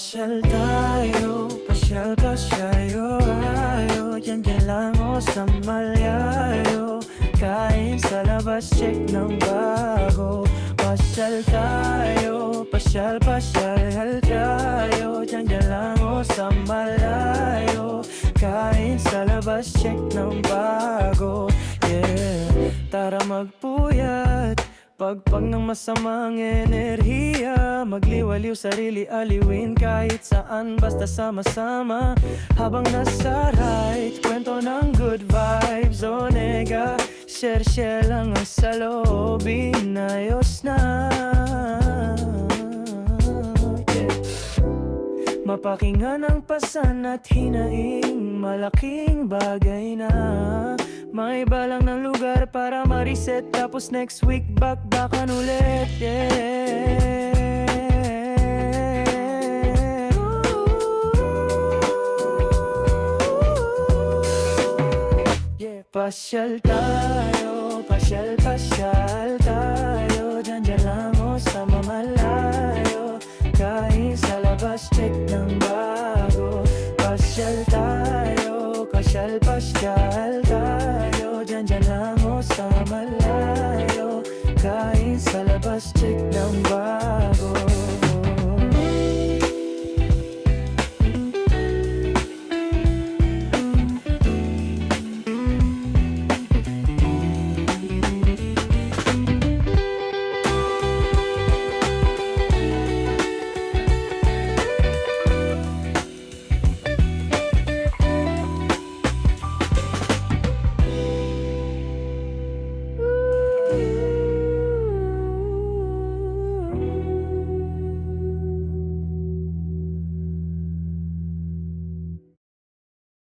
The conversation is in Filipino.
pasyal kasyayo ayo. Diyan lang o sa malayo. Kain sa labas, check ng bago. Pasyal tayo, pasyal tayo. Diyan lang o sa malayo. Kain sa labas, check ng bago. Yeah, tara magpuyat. Pagpag ng masamang enerhiya. Magliwaliw sarili, aliwin kahit saan, basta sama-sama. Habang nasa right, kwento ng good vibes o nega. Share lang ang saloobin, ayos na. Yeah. Mapakinggan ang pasan at hinaing, malaking bagay na. Maiba lang ng lugar para ma-reset. Tapos next week bakbakan ulit. Yeah. Yeah. Pasyal tayo, pasyal tayo. Diyan lang o sa mamalayo. Kain sa labas, check ng bago. Pasyal tayo, pasyal tayo. Diyan lang o sa malayo. Kain sa labas, check ng bago.